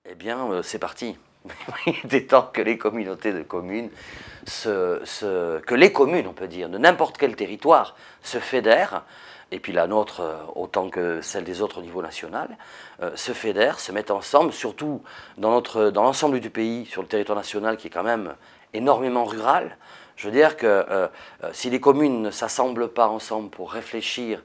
Eh bien, c'est parti. Il était temps que les communautés de communes, que les communes, on peut dire, de n'importe quel territoire, se fédèrent, et puis la nôtre, autant que celle des autres au niveau national, se fédèrent, se mettent ensemble, surtout dans l'ensemble du pays, sur le territoire national qui est quand même énormément rural. Je veux dire que si les communes ne s'assemblent pas ensemble pour réfléchir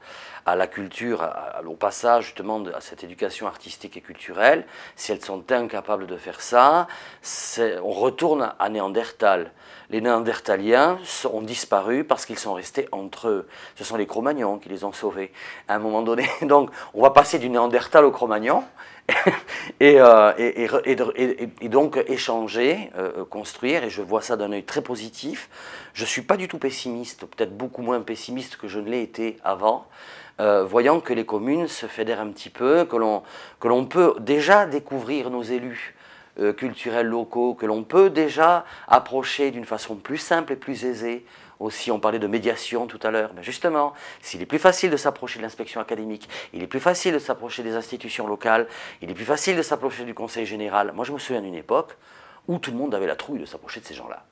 à la culture, au passage justement à cette éducation artistique et culturelle, si elles sont incapables de faire ça, on retourne à Néandertal. Les Néandertaliens ont disparu parce qu'ils sont restés entre eux. Ce sont les Cro-Magnons qui les ont sauvés à un moment donné. Donc on va passer du Néandertal au Cro-Magnon et donc échanger, construire, et je vois ça d'un œil très positif. Je ne suis pas du tout pessimiste, peut-être beaucoup moins pessimiste que je ne l'ai été avant, voyant que les communes se fédèrent un petit peu, que l'on peut déjà découvrir nos élus culturels locaux, que l'on peut déjà approcher d'une façon plus simple et plus aisée. Aussi, on parlait de médiation tout à l'heure. Mais justement, s'il est plus facile de s'approcher de l'inspection académique, il est plus facile de s'approcher des institutions locales, il est plus facile de s'approcher du conseil général. Moi, je me souviens d'une époque où tout le monde avait la trouille de s'approcher de ces gens-là.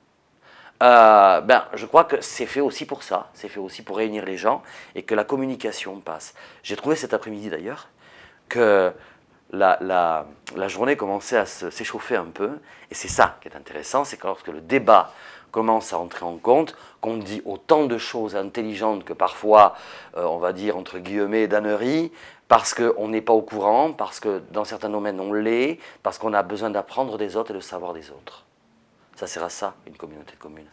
Je crois que c'est fait aussi pour ça, c'est fait aussi pour réunir les gens et que la communication passe. J'ai trouvé cet après-midi d'ailleurs que la journée commençait à s'échauffer un peu, et c'est ça qui est intéressant, c'est que lorsque le débat commence à entrer en compte, qu'on dit autant de choses intelligentes que parfois, on va dire entre guillemets, d'âneries, parce qu'on n'est pas au courant, parce que dans certains domaines on l'est, parce qu'on a besoin d'apprendre des autres et de savoir des autres. Ça sert à ça, une communauté de communes.